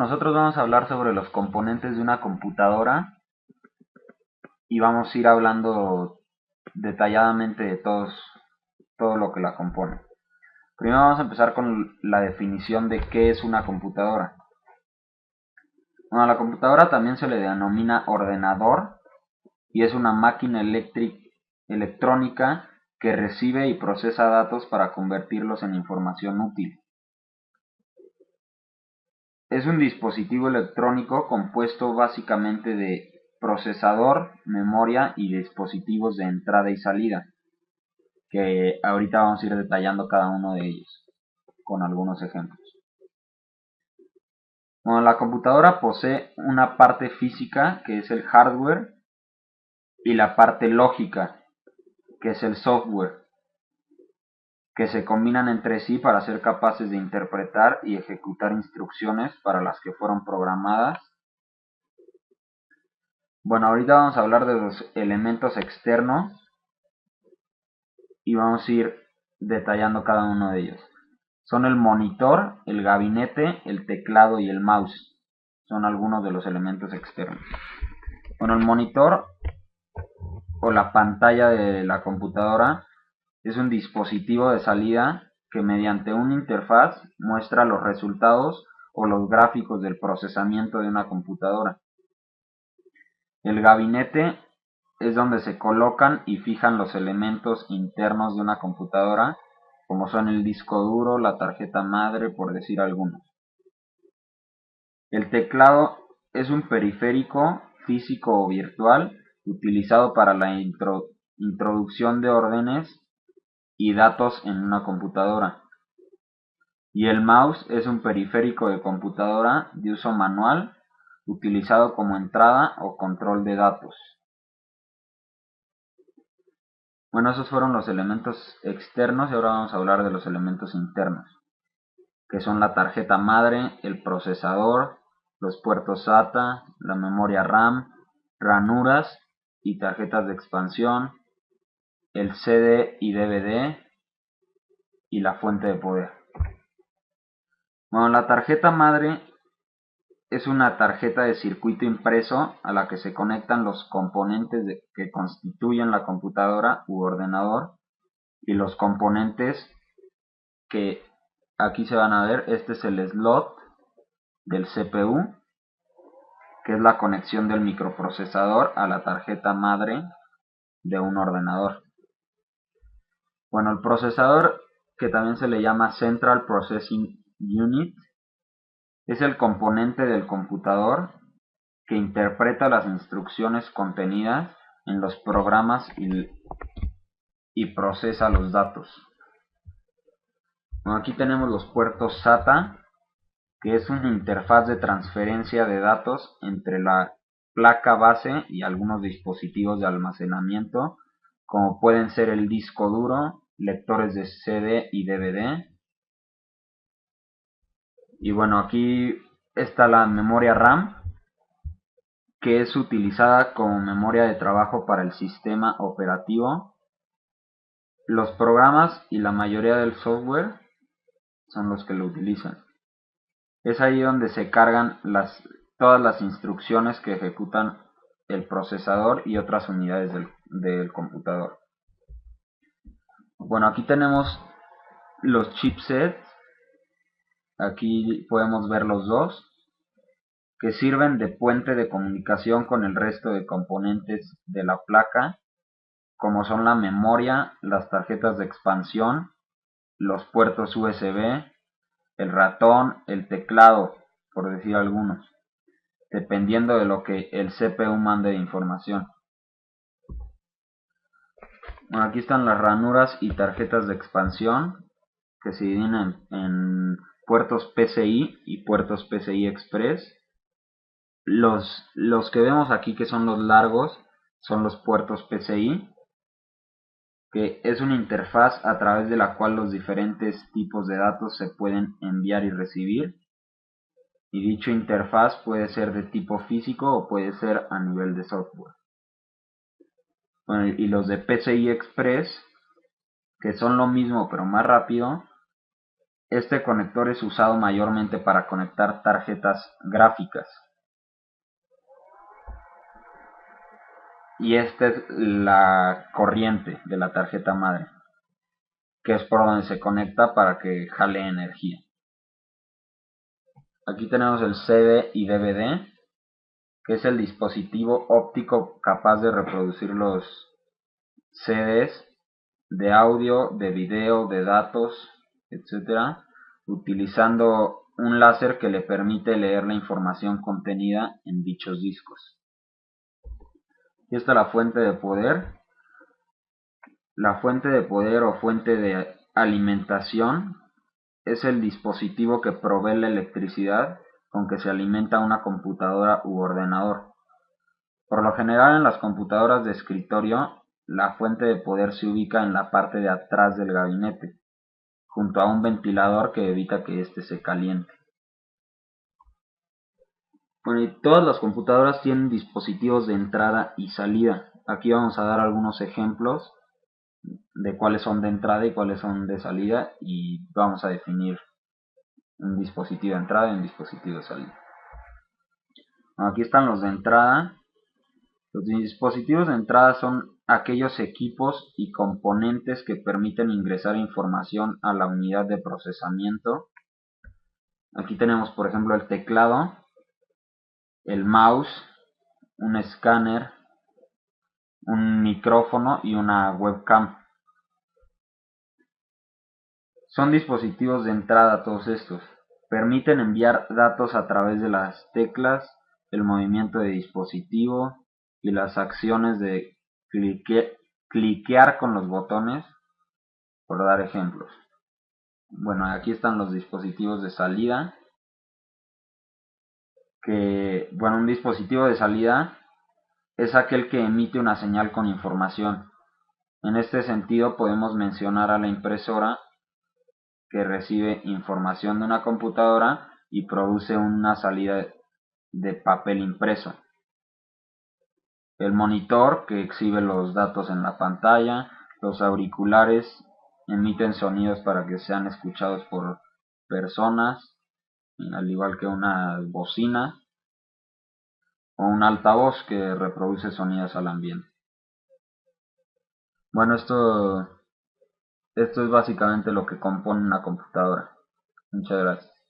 nosotros vamos a hablar sobre los componentes de una computadora y vamos a ir hablando detalladamente de todo lo que la compone. Primero vamos a empezar con la definición de qué es una computadora. Bueno, a la computadora también se le denomina ordenador y es una máquina electrónica que recibe y procesa datos para convertirlos en información útil. Es un dispositivo electrónico compuesto básicamente de procesador, memoria y dispositivos de entrada y salida, que ahorita vamos a ir detallando cada uno de ellos con algunos ejemplos. Bueno, la computadora posee una parte física, que es el hardware, y la parte lógica, que es el software, que se combinan entre sí para ser capaces de interpretar y ejecutar instrucciones para las que fueron programadas. Bueno, ahorita vamos a hablar de los elementos externos y vamos a ir detallando cada uno de ellos. Son el monitor, el gabinete, el teclado y el mouse. Son algunos de los elementos externos. Bueno, el monitor o la pantalla de la computadora es un dispositivo de salida que mediante una interfaz muestra los resultados o los gráficos del procesamiento de una computadora. El gabinete es donde se colocan y fijan los elementos internos de una computadora, como son el disco duro, la tarjeta madre, por decir algunos. El teclado es un periférico físico o virtual utilizado para la introducción de órdenes y datos en una computadora. Y el mouse es un periférico de computadora de uso manual utilizado como entrada o control de datos. Bueno, esos fueron los elementos externos y ahora vamos a hablar de los elementos internos, que son la tarjeta madre, el procesador, los puertos SATA, la memoria RAM, ranuras y tarjetas de expansión, el CD y DVD y la fuente de poder. Bueno, la tarjeta madre es una tarjeta de circuito impreso a la que se conectan los componentes que constituyen la computadora u ordenador y los componentes que aquí se van a ver. Este es el slot del CPU, que es la conexión del microprocesador a la tarjeta madre de un ordenador. Bueno, el procesador, que también se le llama Central Processing Unit, es el componente del computador que interpreta las instrucciones contenidas en los programas y procesa los datos. Bueno, aquí tenemos los puertos SATA, que es una interfaz de transferencia de datos entre la placa base y algunos dispositivos de almacenamiento, como pueden ser el disco duro, lectores de CD y DVD. Y bueno, aquí está la memoria RAM, que es utilizada como memoria de trabajo para el sistema operativo. Los programas y la mayoría del software son los que lo utilizan. Es ahí donde se cargan todas las instrucciones que ejecutan el procesador y otras unidades del computador. Bueno, aquí tenemos los chipsets. Aquí podemos ver los dos, que sirven de puente de comunicación con el resto de componentes de la placa, como son la memoria, las tarjetas de expansión, los puertos USB, el ratón, el teclado, por decir algunos, dependiendo de lo que el CPU mande de información. Bueno, aquí están las ranuras y tarjetas de expansión, que se dividen en puertos PCI y puertos PCI Express. Los que vemos aquí, que son los largos, son los puertos PCI, que es una interfaz a través de la cual los diferentes tipos de datos se pueden enviar y recibir. Y dicha interfaz puede ser de tipo físico o puede ser a nivel de software. Bueno, y los de PCI Express, que son lo mismo pero más rápido, Este conector es usado mayormente para conectar tarjetas gráficas. Y esta es la corriente de la tarjeta madre, que es por donde se conecta para que jale energía. Aquí tenemos el CD y DVD, que es el dispositivo óptico capaz de reproducir los CDs de audio, de video, de datos, etcétera, utilizando un láser que le permite leer la información contenida en dichos discos. Aquí está la fuente de poder. La fuente de poder o fuente de alimentación es el dispositivo que provee la electricidad con que se alimenta una computadora u ordenador. Por lo general en las computadoras de escritorio, la fuente de poder se ubica en la parte de atrás del gabinete, junto a un ventilador que evita que éste se caliente. Bueno, y todas las computadoras tienen dispositivos de entrada y salida. Aquí vamos a dar algunos ejemplos de cuáles son de entrada y cuáles son de salida, y vamos a definir un dispositivo de entrada y un dispositivo de salida. Bueno, aquí están los de entrada. Los dispositivos de entrada son aquellos equipos y componentes que permiten ingresar información a la unidad de procesamiento. Aquí tenemos, por ejemplo, el teclado, el mouse, un escáner, un micrófono y una webcam. Son dispositivos de entrada todos estos. Permiten enviar datos a través de las teclas, el movimiento de dispositivo y las acciones de cliquear con los botones, por dar ejemplos. Bueno, aquí están los dispositivos de salida. Un dispositivo de salida es aquel que emite una señal con información. En este sentido podemos mencionar a la impresora, que recibe información de una computadora y produce una salida de papel impreso. El monitor, que exhibe los datos en la pantalla. Los auriculares emiten sonidos para que sean escuchados por personas, al igual que una bocina o un altavoz que reproduce sonidos al ambiente. Bueno, esto es básicamente lo que compone una computadora. Muchas gracias.